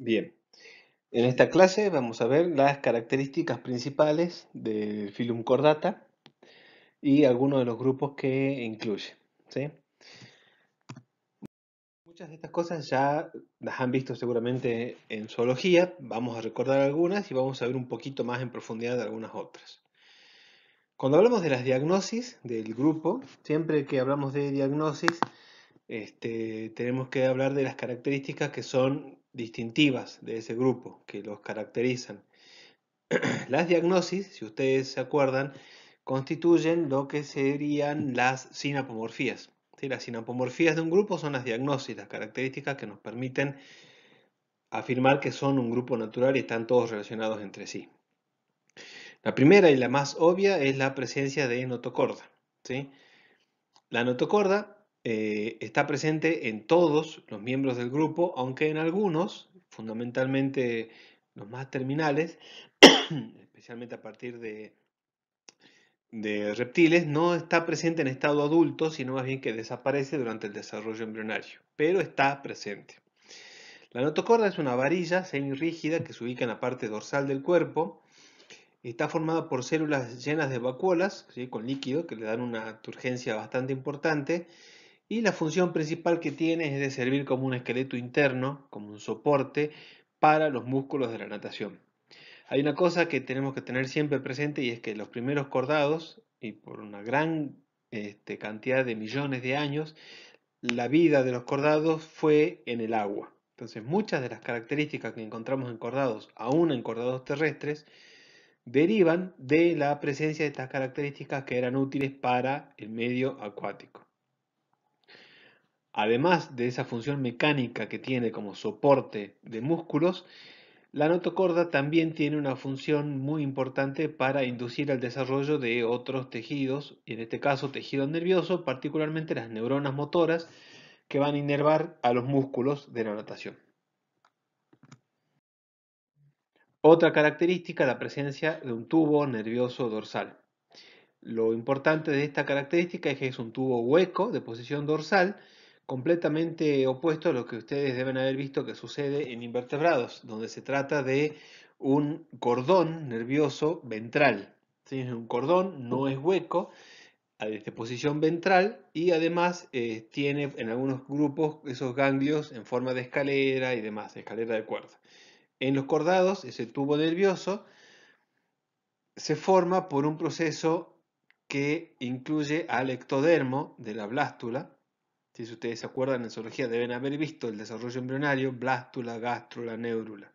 Bien, en esta clase vamos a ver las características principales del Phylum Chordata y algunos de los grupos que incluye, ¿sí? Muchas de estas cosas ya las han visto seguramente en zoología, vamos a recordar algunas y vamos a ver un poquito más en profundidad de algunas otras. Cuando hablamos de las diagnosis del grupo, siempre que hablamos de diagnosis, tenemos que hablar de las características que son distintivas de ese grupo, que los caracterizan. Las diagnosis, si ustedes se acuerdan, constituyen lo que serían las sinapomorfías. ¿Sí? Las sinapomorfías de un grupo son las diagnosis, las características que nos permiten afirmar que son un grupo natural y están todos relacionados entre sí. La primera y la más obvia es la presencia de notocorda. ¿Sí? La notocorda está presente en todos los miembros del grupo, aunque en algunos, fundamentalmente los más terminales, especialmente a partir de reptiles, no está presente en estado adulto, sino más bien que desaparece durante el desarrollo embrionario, pero está presente. La notocorda es una varilla semirrígida que se ubica en la parte dorsal del cuerpo. Está formada por células llenas de vacuolas, ¿sí? Con líquido, que le dan una turgencia bastante importante. Y la función principal que tiene es de servir como un esqueleto interno, como un soporte para los músculos de la natación. Hay una cosa que tenemos que tener siempre presente y es que los primeros cordados, y por una gran cantidad de millones de años, la vida de los cordados fue en el agua. Entonces muchas de las características que encontramos en cordados, aún en cordados terrestres, derivan de la presencia de estas características que eran útiles para el medio acuático. Además de esa función mecánica que tiene como soporte de músculos, la notocorda también tiene una función muy importante para inducir el desarrollo de otros tejidos, y en este caso tejido nervioso, particularmente las neuronas motoras que van a inervar a los músculos de la natación. Otra característica, la presencia de un tubo nervioso dorsal. Lo importante de esta característica es que es un tubo hueco de posición dorsal, completamente opuesto a lo que ustedes deben haber visto que sucede en invertebrados, donde se trata de un cordón nervioso ventral. ¿Sí? Un cordón no es hueco, de posición ventral, y además tiene en algunos grupos esos ganglios en forma de escalera y demás, escalera de cuerda. En los cordados, ese tubo nervioso se forma por un proceso que incluye al ectodermo de la blástula. Si ustedes se acuerdan, en zoología deben haber visto el desarrollo embrionario, blástula, gástrula, neurula.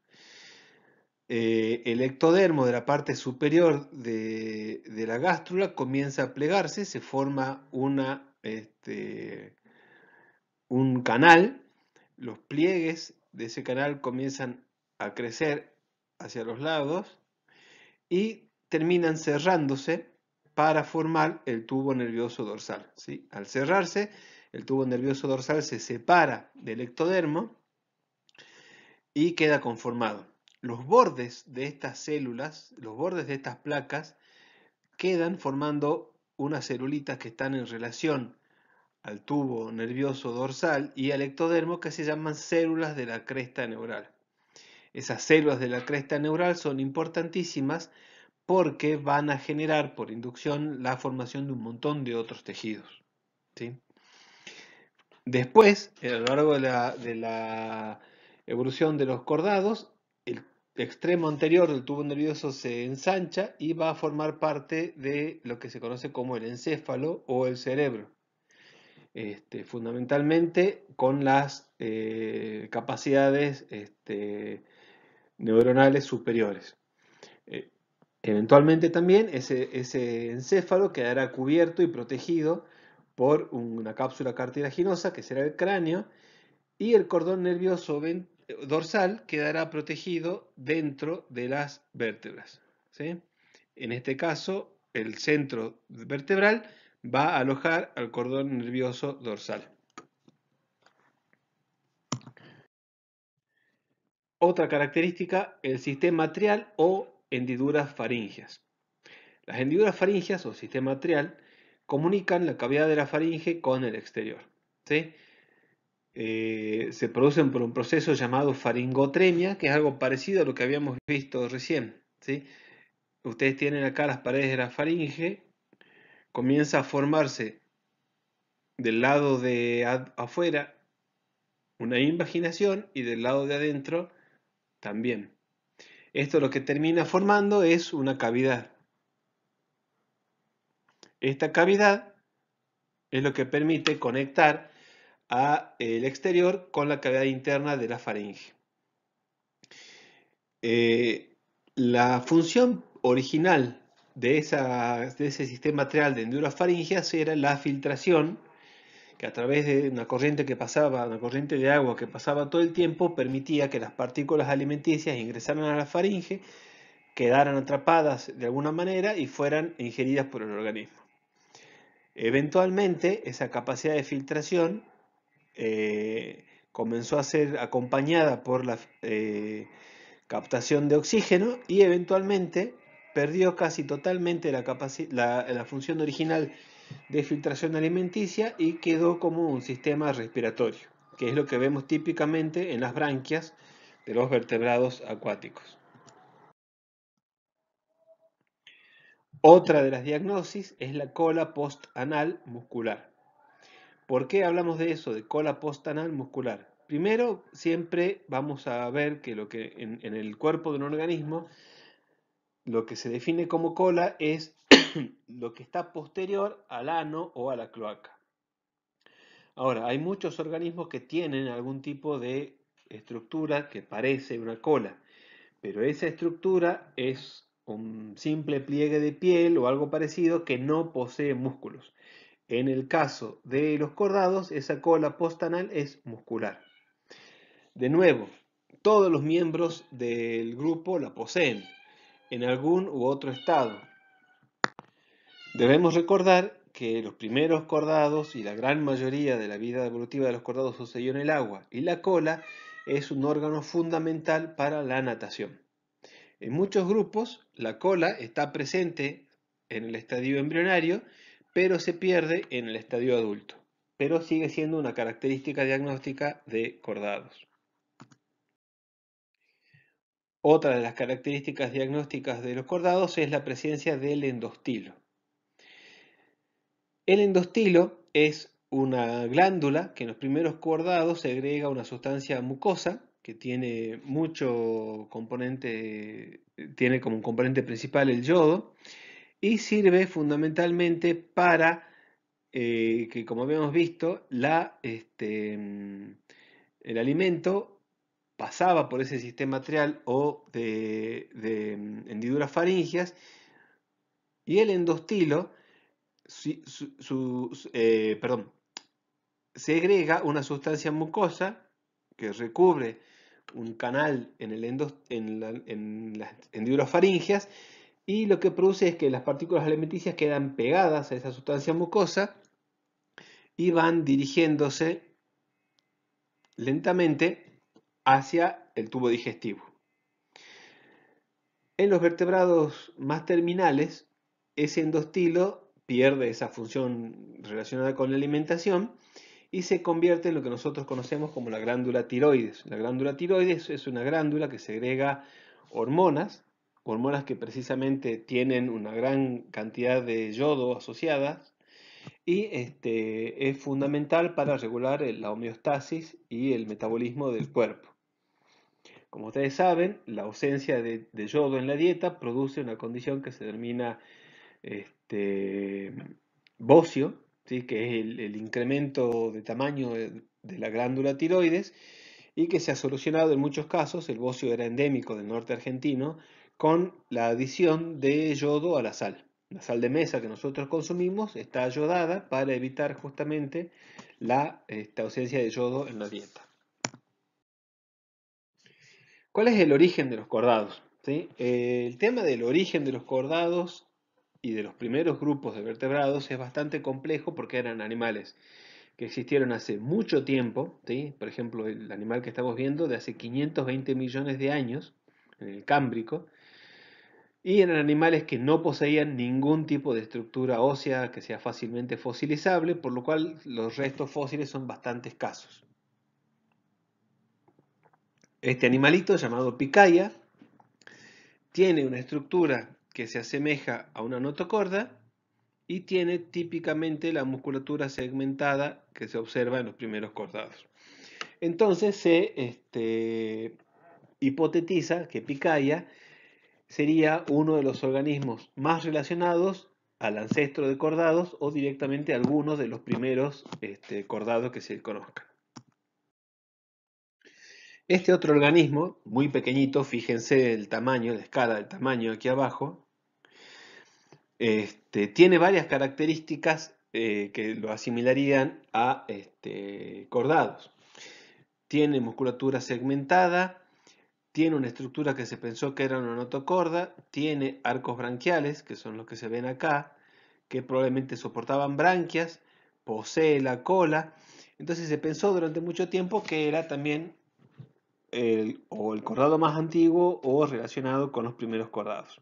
El ectodermo de la parte superior de la gástrula comienza a plegarse, se forma un canal. Los pliegues de ese canal comienzan a crecer hacia los lados y terminan cerrándose para formar el tubo nervioso dorsal. ¿Sí? Al cerrarse, el tubo nervioso dorsal se separa del ectodermo y queda conformado. Los bordes de estas células, los bordes de estas placas, quedan formando unas celulitas que están en relación al tubo nervioso dorsal y al ectodermo, que se llaman células de la cresta neural. Esas células de la cresta neural son importantísimas porque van a generar por inducción la formación de un montón de otros tejidos. ¿Sí? Después, a lo largo de la evolución de los cordados, el extremo anterior del tubo nervioso se ensancha y va a formar parte de lo que se conoce como el encéfalo o el cerebro. Fundamentalmente con las capacidades neuronales superiores. Eh, Eventualmente también ese encéfalo quedará cubierto y protegido por una cápsula cartilaginosa que será el cráneo, y el cordón nervioso dorsal quedará protegido dentro de las vértebras. ¿Sí? En este caso, el centro vertebral va a alojar al cordón nervioso dorsal. Otra característica, el sistema atrial o hendiduras faríngeas. Las hendiduras faríngeas o sistema atrial comunican la cavidad de la faringe con el exterior. ¿Sí? se producen por un proceso llamado faringotremia, que es algo parecido a lo que habíamos visto recién, ¿sí? Ustedes tienen acá las paredes de la faringe, comienza a formarse del lado de afuera una invaginación y del lado de adentro también. Esto lo que termina formando es una cavidad. Esta cavidad es lo que permite conectar a el exterior con la cavidad interna de la faringe. La función original de ese sistema atrial de hendiduras faringeas era la filtración, que a través de una corriente que pasaba, una corriente de agua que pasaba todo el tiempo, permitía que las partículas alimenticias ingresaran a la faringe, quedaran atrapadas de alguna manera y fueran ingeridas por el organismo. Eventualmente, esa capacidad de filtración comenzó a ser acompañada por la captación de oxígeno y eventualmente perdió casi totalmente la función original de filtración alimenticia y quedó como un sistema respiratorio, que es lo que vemos típicamente en las branquias de los vertebrados acuáticos. Otra de las diagnosis es la cola postanal muscular. ¿Por qué hablamos de eso, de cola postanal muscular? Primero, siempre vamos a ver que lo que en el cuerpo de un organismo, lo que se define como cola es lo que está posterior al ano o a la cloaca. Ahora, hay muchos organismos que tienen algún tipo de estructura que parece una cola, pero esa estructura es un simple pliegue de piel o algo parecido que no posee músculos. En el caso de los cordados, esa cola postanal es muscular. De nuevo, todos los miembros del grupo la poseen en algún u otro estado. Debemos recordar que los primeros cordados y la gran mayoría de la vida evolutiva de los cordados sucedió en el agua y la cola es un órgano fundamental para la natación. En muchos grupos la cola está presente en el estadio embrionario, pero se pierde en el estadio adulto, pero sigue siendo una característica diagnóstica de cordados. Otra de las características diagnósticas de los cordados es la presencia del endostilo. El endostilo es una glándula que en los primeros cordados segrega una sustancia mucosa que tiene mucho componente, tiene como un componente principal el yodo y sirve fundamentalmente para que, como habíamos visto, el alimento pasaba por ese sistema atrial o de hendiduras faringias y el endostilo perdón, segrega una sustancia mucosa que recubre un canal en las hendiduras faringias y lo que produce es que las partículas alimenticias quedan pegadas a esa sustancia mucosa y van dirigiéndose lentamente hacia el tubo digestivo. En los vertebrados más terminales, ese endostilo pierde esa función relacionada con la alimentación y se convierte en lo que nosotros conocemos como la glándula tiroides. La glándula tiroides es una glándula que segrega hormonas, hormonas que precisamente tienen una gran cantidad de yodo asociadas y es fundamental para regular la homeostasis y el metabolismo del cuerpo. Como ustedes saben, la ausencia de yodo en la dieta produce una condición que se denomina bocio, ¿sí? Que es el incremento de tamaño de la glándula tiroides y que se ha solucionado en muchos casos, el bocio era endémico del norte argentino, con la adición de yodo a la sal. La sal de mesa que nosotros consumimos está ayodada para evitar justamente la ausencia de yodo en la dieta. ¿Cuál es el origen de los cordados? ¿Sí? El tema del origen de los cordados y de los primeros grupos de vertebrados es bastante complejo porque eran animales que existieron hace mucho tiempo, ¿sí? Por ejemplo, el animal que estamos viendo de hace 520 millones de años, en el Cámbrico, y eran animales que no poseían ningún tipo de estructura ósea que sea fácilmente fosilizable, por lo cual los restos fósiles son bastante escasos. Este animalito llamado picaya tiene una estructura que se asemeja a una notocorda y tiene típicamente la musculatura segmentada que se observa en los primeros cordados. Entonces se hipotetiza que picaya sería uno de los organismos más relacionados al ancestro de cordados o directamente a algunos de los primeros cordados que se conozcan. Este otro organismo, muy pequeñito, fíjense el tamaño, la escala del tamaño aquí abajo, tiene varias características que lo asimilarían a cordados. Tiene musculatura segmentada, tiene una estructura que se pensó que era una notocorda, tiene arcos branquiales, que son los que se ven acá, que probablemente soportaban branquias, posee la cola. Entonces se pensó durante mucho tiempo que era también o el cordado más antiguo o relacionado con los primeros cordados.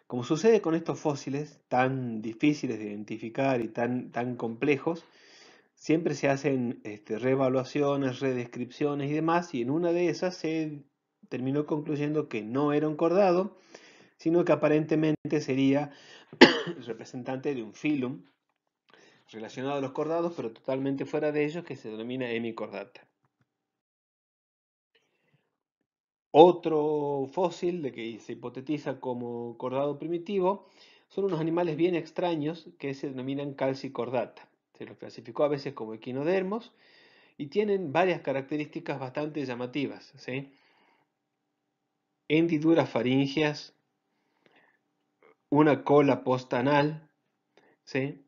Como sucede con estos fósiles tan difíciles de identificar y tan complejos, siempre se hacen reevaluaciones, redescripciones y demás, y en una de esas se terminó concluyendo que no era un cordado, sino que aparentemente sería el representante de un filum relacionado a los cordados, pero totalmente fuera de ellos, que se denomina hemicordata. Otro fósil de que se hipotetiza como cordado primitivo son unos animales bien extraños que se denominan calcicordata. Se los clasificó a veces como equinodermos y tienen varias características bastante llamativas, ¿sí? Hendiduras faríngeas, una cola postanal, ¿sí?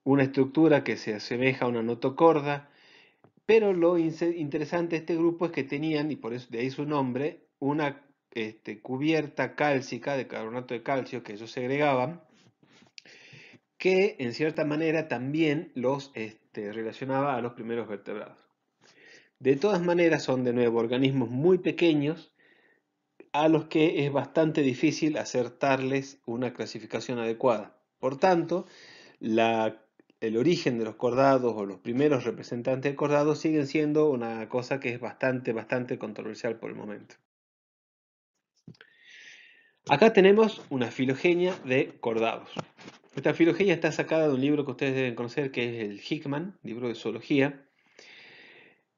Una estructura que se asemeja a una notocorda, pero lo interesante de este grupo es que tenían, y por eso de ahí su nombre, una cubierta cálcica de carbonato de calcio que ellos segregaban, que en cierta manera también los relacionaba a los primeros vertebrados. De todas maneras son de nuevo organismos muy pequeños a los que es bastante difícil acertarles una clasificación adecuada. Por tanto, el origen de los cordados o los primeros representantes de cordados siguen siendo una cosa que es bastante controversial por el momento. Acá tenemos una filogenia de cordados. Esta filogenia está sacada de un libro que ustedes deben conocer, que es el Hickman, libro de zoología.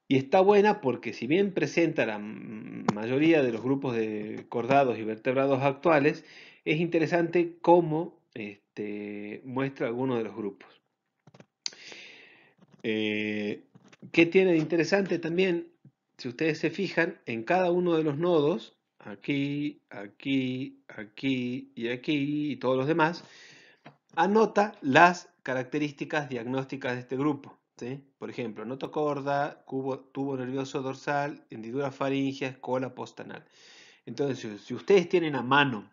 Y está buena porque si bien presenta la mayoría de los grupos de cordados y vertebrados actuales, es interesante cómo muestra algunos de los grupos. ¿Qué tiene de interesante también? Si ustedes se fijan, en cada uno de los nodos, aquí, aquí, aquí y aquí y todos los demás, anota las características diagnósticas de este grupo. ¿Sí? Por ejemplo, notocorda, tubo nervioso dorsal, hendiduras faríngeas, cola postanal. Entonces, si ustedes tienen a mano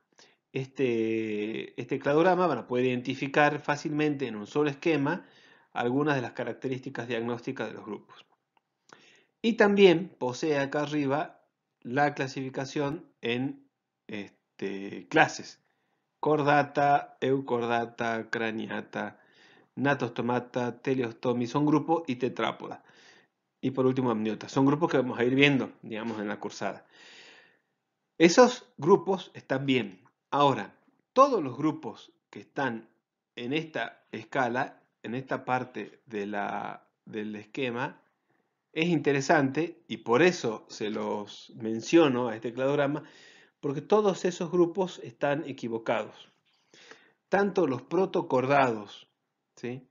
este cladograma, van a poder identificar fácilmente en un solo esquema algunas de las características diagnósticas de los grupos. Y también posee acá arriba la clasificación en clases. Cordata, eucordata, craniata, natostomata, teleostomi, son grupos y tetrápoda. Y por último, amniota. Son grupos que vamos a ir viendo, digamos, en la cursada. Esos grupos están bien. Ahora, todos los grupos que están en esta escala, en esta parte del esquema, es interesante y por eso se los menciono a este cladograma, porque todos esos grupos están equivocados. Tanto los protocordados, ¿sí?,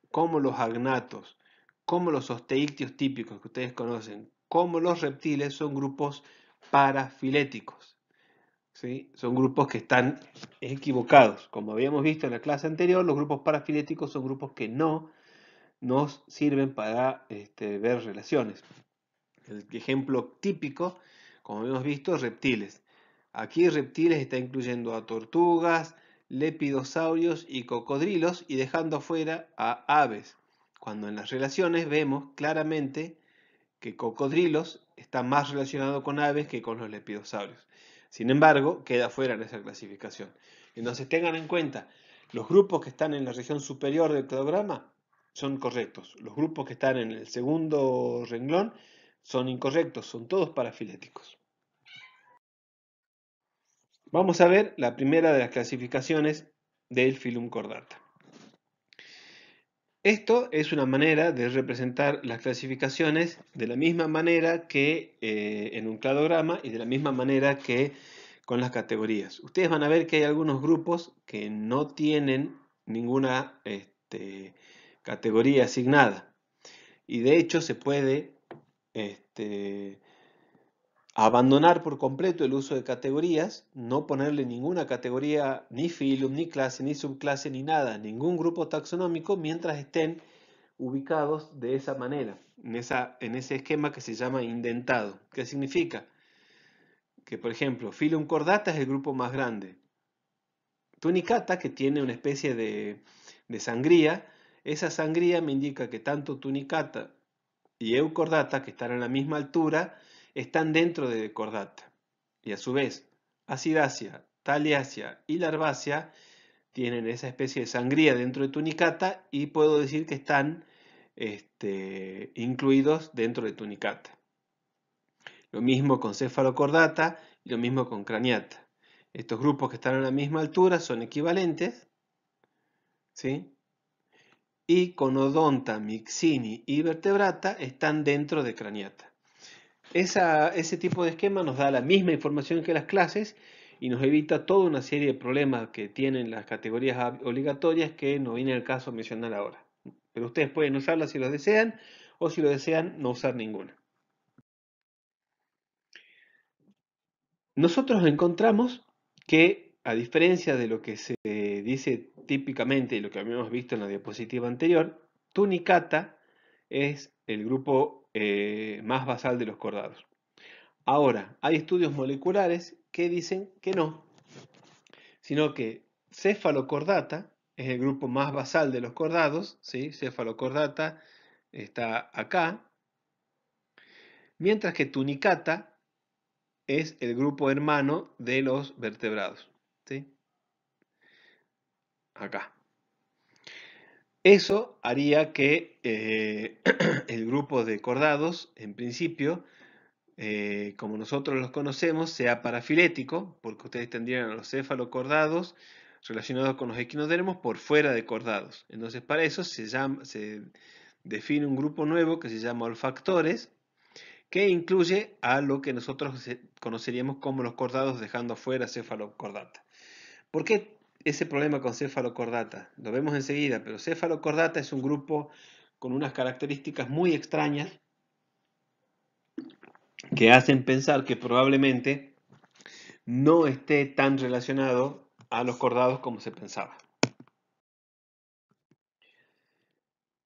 como los agnatos, como los osteictios típicos que ustedes conocen, como los reptiles, son grupos parafiléticos. ¿Sí? Son grupos que están equivocados. Como habíamos visto en la clase anterior, los grupos parafiléticos son grupos que no nos sirven para ver relaciones. El ejemplo típico, como hemos visto, reptiles. Aquí reptiles está incluyendo a tortugas, lepidosaurios y cocodrilos y dejando afuera a aves, cuando en las relaciones vemos claramente que cocodrilos está más relacionado con aves que con los lepidosaurios. Sin embargo, queda fuera en esa clasificación. Entonces tengan en cuenta, los grupos que están en la región superior del cladograma son correctos. Los grupos que están en el segundo renglón son incorrectos, son todos parafiléticos. Vamos a ver la primera de las clasificaciones del Phylum Chordata. Esto es una manera de representar las clasificaciones de la misma manera que en un cladograma y de la misma manera que con las categorías. Ustedes van a ver que hay algunos grupos que no tienen ninguna categoría asignada y de hecho se puede abandonar por completo el uso de categorías, no ponerle ninguna categoría, ni filum, ni clase, ni subclase, ni nada, ningún grupo taxonómico mientras estén ubicados de esa manera, en ese esquema que se llama indentado. ¿Qué significa? Que, por ejemplo, Phylum Chordata es el grupo más grande. Tunicata, que tiene una especie de sangría, esa sangría me indica que tanto Tunicata y Euchordata, que están a la misma altura, están dentro de Chordata. Y a su vez, Acidacia, Thaliacea y Larvacia tienen esa especie de sangría dentro de Tunicata y puedo decir que están incluidos dentro de Tunicata. Lo mismo con Cefalocordata y lo mismo con Craniata. Estos grupos que están a la misma altura son equivalentes, ¿sí? Y Conodonta, Mixini y Vertebrata están dentro de Craniata. Ese tipo de esquema nos da la misma información que las clases y nos evita toda una serie de problemas que tienen las categorías obligatorias que no viene el caso mencionar ahora. Pero ustedes pueden usarlas si lo desean o si lo desean no usar ninguna. Nosotros encontramos que, a diferencia de lo que se dice típicamente y lo que habíamos visto en la diapositiva anterior, Tunicata es el grupo más basal de los cordados. Ahora, hay estudios moleculares que dicen que no, sino que Cefalocordata es el grupo más basal de los cordados, ¿sí? Cefalocordata está acá, mientras que Tunicata es el grupo hermano de los vertebrados, ¿sí? Acá. Eso haría que el grupo de cordados, en principio, como nosotros los conocemos, sea parafilético, porque ustedes tendrían a los cefalocordados relacionados con los equinodermos por fuera de cordados. Entonces, para eso se define un grupo nuevo que se llama olfactores, que incluye a lo que nosotros conoceríamos como los cordados, dejando afuera cefalocordata. ¿Por qué ese problema con cefalocordata? Lo vemos enseguida, pero cefalocordata es un grupo con unas características muy extrañas que hacen pensar que probablemente no esté tan relacionado a los cordados como se pensaba.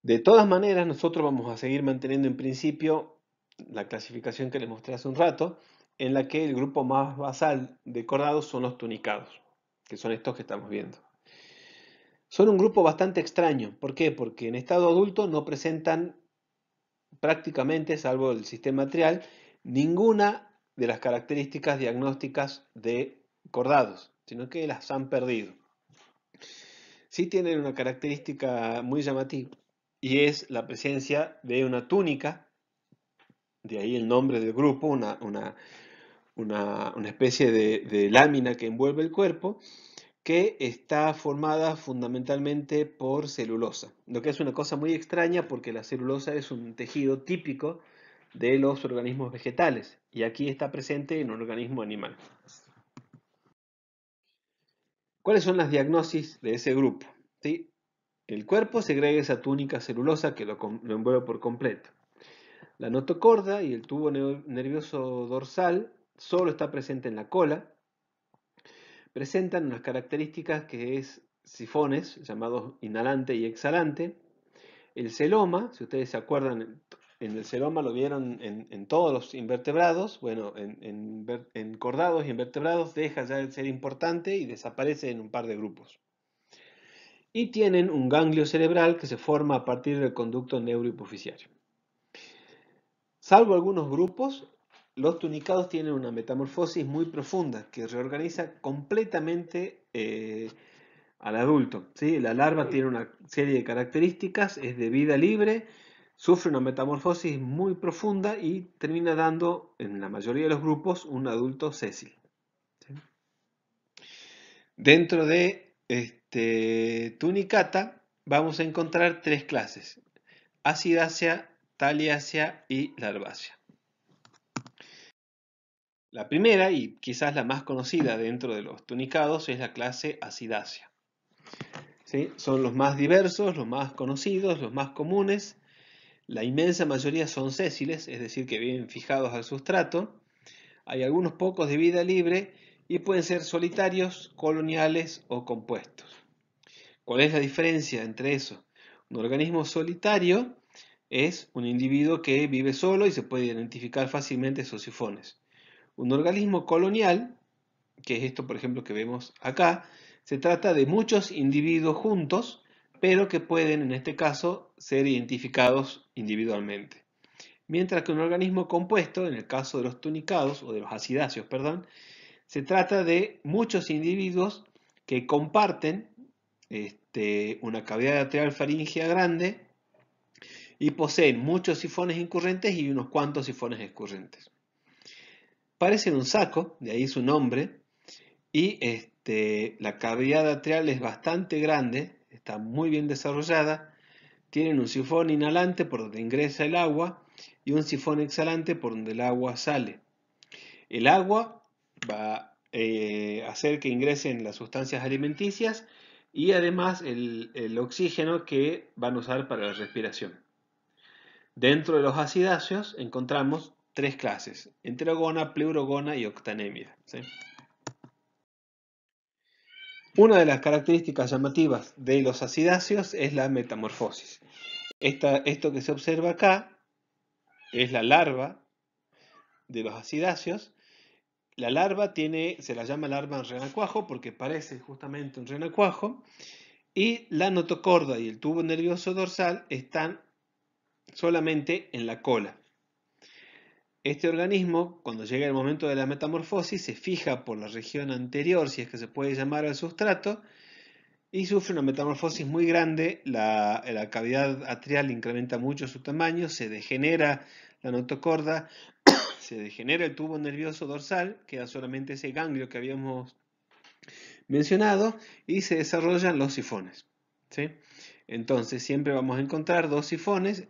De todas maneras, nosotros vamos a seguir manteniendo en principio la clasificación que les mostré hace un rato, en la que el grupo más basal de cordados son los tunicados, que son estos que estamos viendo. Son un grupo bastante extraño. ¿Por qué? Porque en estado adulto no presentan prácticamente, salvo el sistema atrial, ninguna de las características diagnósticas de cordados, sino que las han perdido. Sí tienen una característica muy llamativa y es la presencia de una túnica, de ahí el nombre del grupo, una especie de lámina que envuelve el cuerpo, que está formada fundamentalmente por celulosa, lo que es una cosa muy extraña porque la celulosa es un tejido típico de los organismos vegetales y aquí está presente en un organismo animal. ¿Cuáles son las diagnosis de ese grupo? ¿Sí? El cuerpo segrega esa túnica celulosa que lo envuelve por completo. La notocorda y el tubo nervioso dorsal solo está presente en la cola. Presentan unas características que es sifones llamados inhalante y exhalante. El celoma, si ustedes se acuerdan, en el celoma lo vieron en todos los invertebrados, bueno, en cordados y invertebrados deja ya de ser importante y desaparece en un par de grupos. Y tienen un ganglio cerebral que se forma a partir del conducto neurohipoficiario. Salvo algunos grupos, los tunicados tienen una metamorfosis muy profunda que reorganiza completamente al adulto, ¿sí? La larva tiene una serie de características, es de vida libre, Sufre una metamorfosis muy profunda y termina dando, en la mayoría de los grupos, un adulto sésil. ¿Sí? Dentro de Tunicata vamos a encontrar tres clases: Acidácea, Taliácea y Larvácea. La primera, y quizás la más conocida dentro de los tunicados, es la clase Acidácea. ¿Sí? Son los más diversos, los más conocidos, los más comunes. La inmensa mayoría son sésiles, es decir, que viven fijados al sustrato. Hay algunos pocos de vida libre y pueden ser solitarios, coloniales o compuestos. ¿Cuál es la diferencia entre eso? Un organismo solitario es un individuo que vive solo y se puede identificar fácilmente sus sifones. Un organismo colonial, que es esto por ejemplo que vemos acá, se trata de muchos individuos juntos, pero que pueden en este caso ser identificados individualmente. Mientras que un organismo compuesto, en el caso de los tunicados, o de los acidáceos, perdón, se trata de muchos individuos que comparten una cavidad atrial faríngea grande y poseen muchos sifones incurrentes y unos cuantos sifones escurrentes. Parecen un saco, de ahí su nombre, y la cavidad atrial es bastante grande, está muy bien desarrollada, tienen un sifón inhalante por donde ingresa el agua y un sifón exhalante por donde el agua sale. El agua va a hacer que ingresen las sustancias alimenticias y además el oxígeno que van a usar para la respiración. Dentro de los acidáceos encontramos tres clases: enterogona, pleurogona y octanemia. ¿Sí? Una de las características llamativas de los acidáceos es la metamorfosis. Esto que se observa acá es la larva de los acidáceos. La larva se la llama larva en renacuajo porque parece justamente un renacuajo, y la notocorda y el tubo nervioso dorsal están solamente en la cola. Este organismo, cuando llega el momento de la metamorfosis, se fija por la región anterior, si es que se puede llamar, al sustrato, y sufre una metamorfosis muy grande. La cavidad atrial incrementa mucho su tamaño, se degenera la notocorda, se degenera el tubo nervioso dorsal, queda solamente ese ganglio que habíamos mencionado, y se desarrollan los sifones. ¿Sí? Entonces siempre vamos a encontrar dos sifones: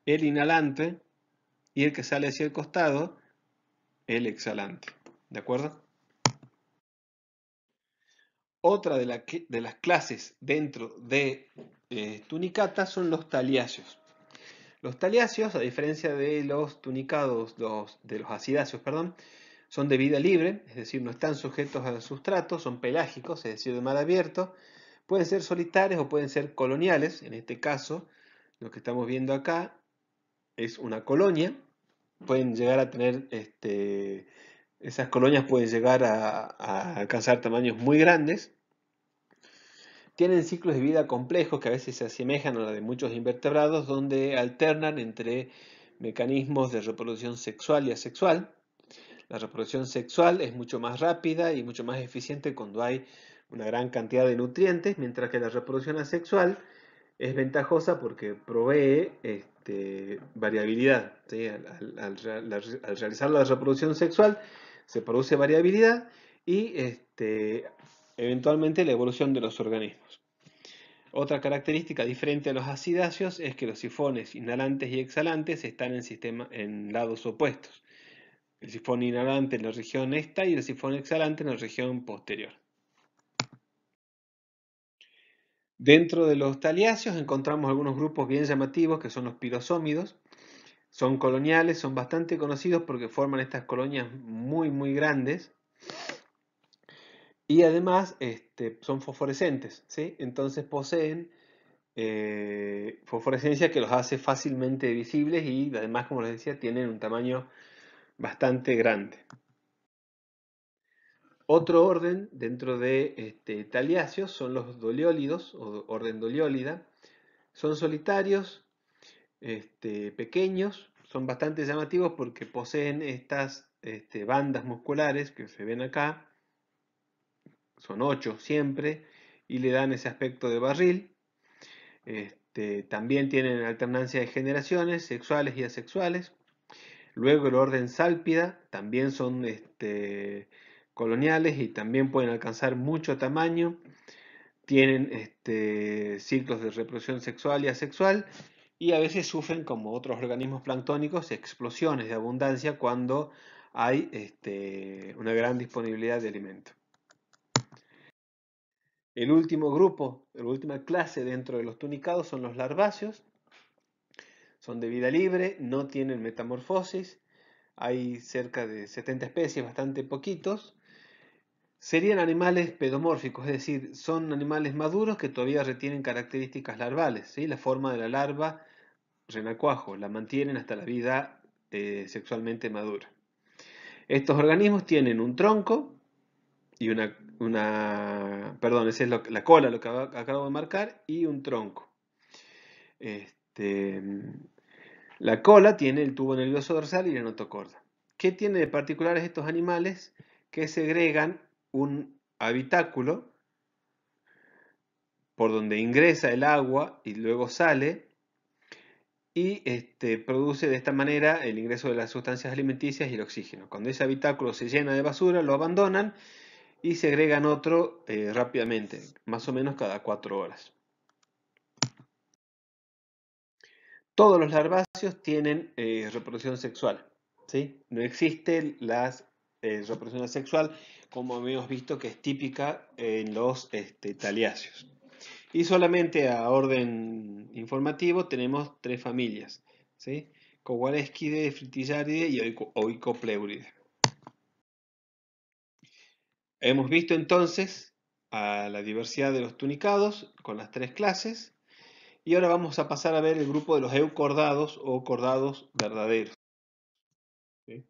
el inhalante y el que sale hacia el costado, el exhalante. ¿De acuerdo? Otra de las clases dentro de tunicata son los taliáceos. Los taliáceos, a diferencia de los tunicados, de los acidáceos, perdón, son de vida libre, es decir, no están sujetos al sustrato, son pelágicos, es decir, de mar abierto. Pueden ser solitarios o pueden ser coloniales. En este caso, lo que estamos viendo acá es una colonia. Pueden llegar a tener, esas colonias pueden llegar a alcanzar tamaños muy grandes. Tienen ciclos de vida complejos que a veces se asemejan a los de muchos invertebrados, donde alternan entre mecanismos de reproducción sexual y asexual. La reproducción sexual es mucho más rápida y mucho más eficiente cuando hay una gran cantidad de nutrientes, mientras que la reproducción asexual es ventajosa porque provee variabilidad. ¿Sí? Al realizar la reproducción sexual se produce variabilidad y eventualmente la evolución de los organismos. Otra característica diferente a los acidáceos es que los sifones inhalantes y exhalantes están en lados opuestos. El sifón inhalante en la región esta y el sifón exhalante en la región posterior. Dentro de los taliáceos encontramos algunos grupos bien llamativos que son los pirosómidos. Son coloniales, son bastante conocidos porque forman estas colonias muy muy grandes y además son fosforescentes, ¿sí? Entonces poseen fosforescencia que los hace fácilmente visibles y además, como les decía, tienen un tamaño bastante grande. Otro orden dentro de taliáceos son los doliólidos o orden doliólida. Son solitarios, pequeños, son bastante llamativos porque poseen estas bandas musculares que se ven acá, son 8 siempre, y le dan ese aspecto de barril. también tienen alternancia de generaciones sexuales y asexuales. Luego el orden Sálpida también son coloniales y también pueden alcanzar mucho tamaño. Tienen ciclos de reproducción sexual y asexual y a veces sufren, como otros organismos planctónicos, explosiones de abundancia cuando hay una gran disponibilidad de alimento. El último grupo, la última clase dentro de los tunicados son los larváceos. Son de vida libre, no tienen metamorfosis. Hay cerca de 70 especies, bastante poquitos. Serían animales pedomórficos, es decir, son animales maduros que todavía retienen características larvales, ¿sí? La forma de la larva, renacuajo, la mantienen hasta la vida sexualmente madura. Estos organismos tienen un tronco y perdón, esa es la cola, lo que acabo de marcar, y un tronco. La cola tiene el tubo nervioso dorsal y la notocorda. ¿Qué tiene de particulares estos animales? Que segregan un habitáculo por donde ingresa el agua y luego sale y produce de esta manera el ingreso de las sustancias alimenticias y el oxígeno. Cuando ese habitáculo se llena de basura, lo abandonan y segregan otro rápidamente, más o menos cada 4 horas. Todos los larváceos tienen reproducción sexual, ¿sí? No existe la reproducción asexual como habíamos visto que es típica en los taliáceos. Y solamente a orden informativo tenemos 3 familias, ¿sí? Cowaresquidae, Fritillardidae y Oicopleuridae. Hemos visto entonces a la diversidad de los tunicados con las 3 clases. Y ahora vamos a pasar a ver el grupo de los eucordados o cordados verdaderos. ¿Sí?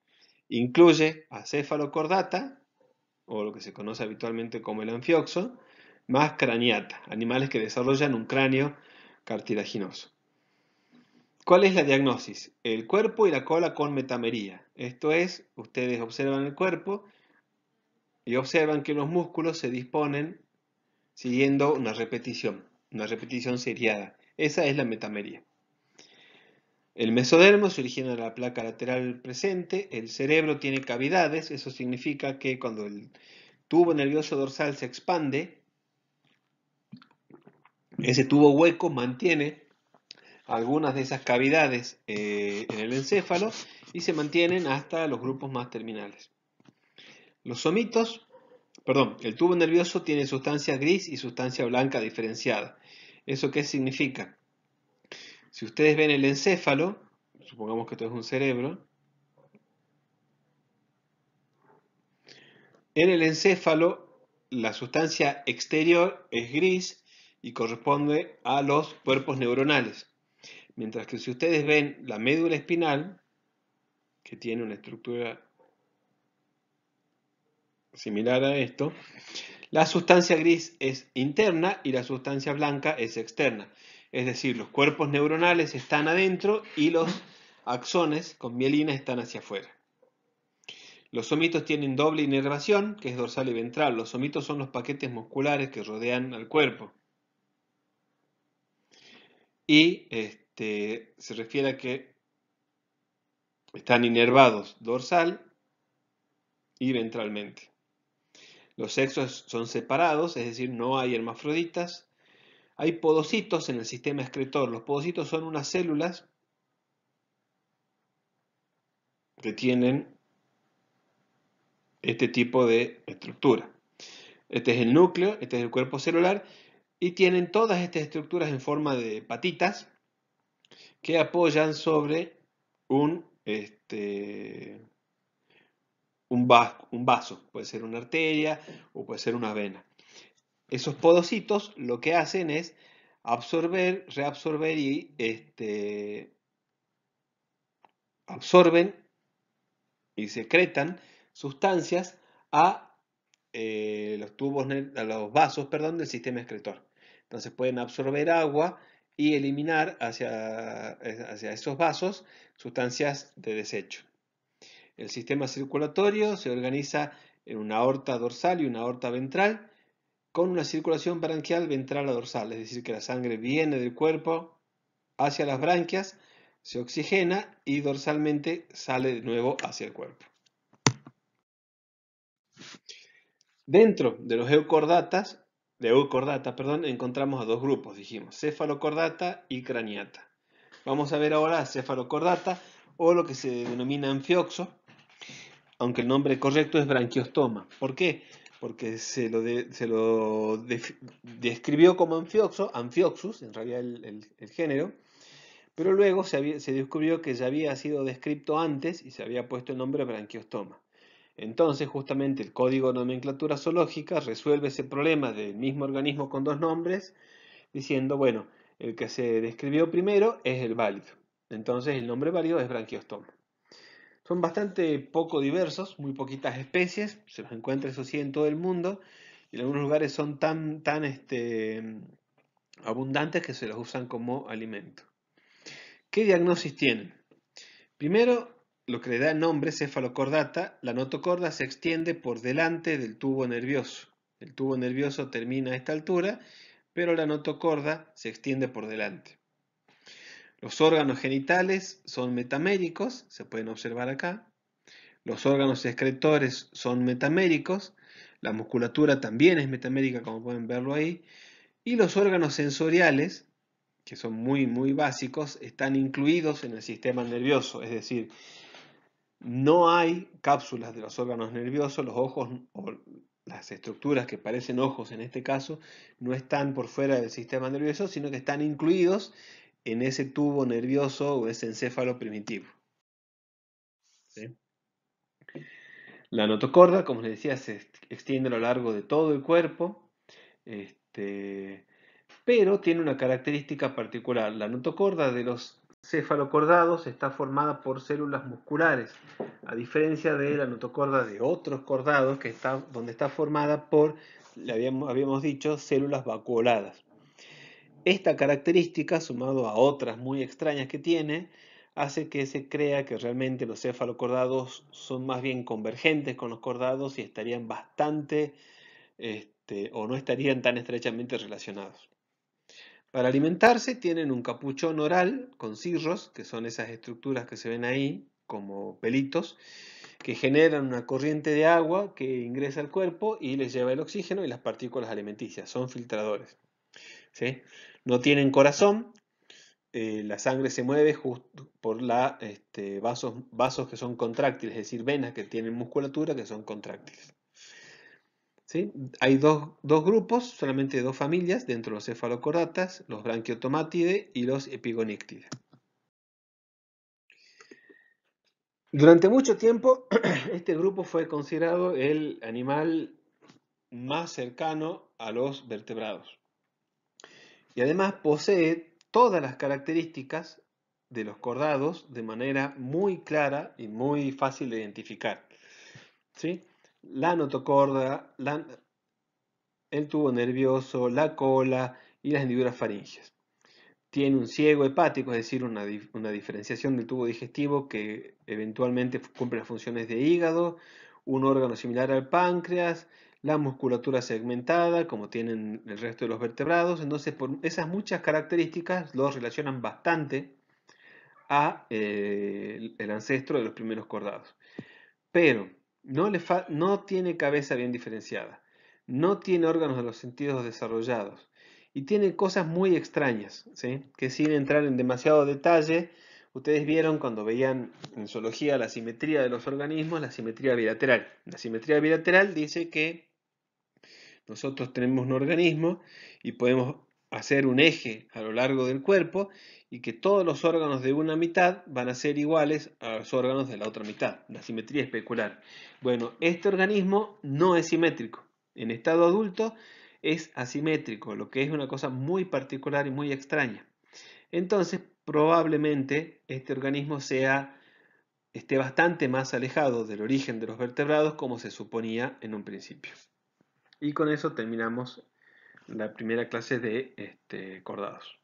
Incluye a cefalocordata, o lo que se conoce habitualmente como el anfioxo, más craniata, animales que desarrollan un cráneo cartilaginoso. ¿Cuál es la diagnosis? El cuerpo y la cola con metamería. Esto es, ustedes observan el cuerpo y observan que los músculos se disponen siguiendo una repetición seriada. Esa es la metamería. El mesodermo se origina en la placa lateral presente, el cerebro tiene cavidades, eso significa que cuando el tubo nervioso dorsal se expande, ese tubo hueco mantiene algunas de esas cavidades en el encéfalo y se mantienen hasta los grupos más terminales. Los somitos, el tubo nervioso tiene sustancia gris y sustancia blanca diferenciada. ¿Eso qué significa? Si ustedes ven el encéfalo, supongamos que esto es un cerebro, en el encéfalo la sustancia exterior es gris y corresponde a los cuerpos neuronales. Mientras que si ustedes ven la médula espinal, que tiene una estructura similar a esto, la sustancia gris es interna y la sustancia blanca es externa. Es decir, los cuerpos neuronales están adentro y los axones con mielina están hacia afuera. Los somitos tienen doble inervación, que es dorsal y ventral. Los somitos son los paquetes musculares que rodean al cuerpo. Y se refiere a que están inervados dorsal y ventralmente. Los sexos son separados, es decir, no hay hermafroditas. Hay podocitos en el sistema excretor. Los podocitos son unas células que tienen este tipo de estructura. Este es el núcleo, este es el cuerpo celular y tienen todas estas estructuras en forma de patitas que apoyan sobre un vaso, puede ser una arteria o puede ser una vena. Esos podocitos lo que hacen es absorber, reabsorber y absorben y secretan sustancias a a los vasos, del sistema excretor. Entonces pueden absorber agua y eliminar hacia esos vasos sustancias de desecho. El sistema circulatorio se organiza en una aorta dorsal y una aorta ventral con una circulación branquial ventral a dorsal, es decir, que la sangre viene del cuerpo hacia las branquias, se oxigena y dorsalmente sale de nuevo hacia el cuerpo. Dentro de los eucordata, encontramos a dos grupos, dijimos, cefalocordata y craniata. Vamos a ver ahora a cefalocordata, o lo que se denomina anfioxo, aunque el nombre correcto es branquiostoma. ¿Por qué? Porque se lo describió como anfioxus, en realidad el género, pero luego se descubrió que ya había sido descrito antes y se había puesto el nombre branquiostoma. Entonces, justamente el código de nomenclatura zoológica resuelve ese problema del mismo organismo con dos nombres, diciendo, bueno, el que se describió primero es el válido. Entonces, el nombre válido es branquiostoma. Son bastante poco diversos, muy poquitas especies, se los encuentra eso sí en todo el mundo, y en algunos lugares son tan abundantes que se los usan como alimento. ¿Qué diagnosis tienen? Primero, lo que le da nombre, cefalocordata, la notocorda se extiende por delante del tubo nervioso. El tubo nervioso termina a esta altura, pero la notocorda se extiende por delante. Los órganos genitales son metaméricos, se pueden observar acá. Los órganos excretores son metaméricos. La musculatura también es metamérica, como pueden verlo ahí. Y los órganos sensoriales, que son muy básicos, están incluidos en el sistema nervioso, es decir, no hay cápsulas de los órganos nerviosos, los ojos o las estructuras que parecen ojos en este caso, no están por fuera del sistema nervioso, sino que están incluidos en ese tubo nervioso o ese encéfalo primitivo. ¿Sí? La notocorda, como les decía, se extiende a lo largo de todo el cuerpo, pero tiene una característica particular. La notocorda de los cefalocordados está formada por células musculares, a diferencia de la notocorda de otros cordados, donde está formada por, habíamos dicho, células vacuoladas. Esta característica, sumado a otras muy extrañas que tiene, hace que se crea que realmente los cefalocordados son más bien convergentes con los cordados y estarían bastante, o no estarían tan estrechamente relacionados. Para alimentarse tienen un capuchón oral con cirros, que son esas estructuras que se ven ahí como pelitos, que generan una corriente de agua que ingresa al cuerpo y les lleva el oxígeno y las partículas alimenticias. Son filtradores. ¿Sí? No tienen corazón, la sangre se mueve justo por vasos que son contráctiles, es decir, venas que tienen musculatura que son contráctiles. ¿Sí? Hay dos grupos, solamente dos familias dentro de los cefalocordatas, los Branchiotomatidae y los Epigonictidae. Durante mucho tiempo, este grupo fue considerado el animal más cercano a los vertebrados. Y además posee todas las características de los cordados de manera muy clara y muy fácil de identificar. ¿Sí? La notocorda, el tubo nervioso, la cola y las hendiduras faríngeas. Tiene un ciego hepático, es decir, una diferenciación del tubo digestivo que eventualmente cumple las funciones de hígado, un órgano similar al páncreas, la musculatura segmentada, como tienen el resto de los vertebrados. Entonces, por esas muchas características, los relacionan bastante a el ancestro de los primeros cordados. Pero no tiene cabeza bien diferenciada, no tiene órganos de los sentidos desarrollados y tiene cosas muy extrañas, ¿sí? Que sin entrar en demasiado detalle, ustedes vieron cuando veían en zoología la simetría de los organismos, la simetría bilateral. La simetría bilateral dice que nosotros tenemos un organismo y podemos hacer un eje a lo largo del cuerpo y que todos los órganos de una mitad van a ser iguales a los órganos de la otra mitad. La simetría especular. Bueno, este organismo no es simétrico. En estado adulto es asimétrico, lo que es una cosa muy particular y muy extraña. Entonces, probablemente este organismo esté bastante más alejado del origen de los vertebrados como se suponía en un principio. Y con eso terminamos la primera clase de cordados.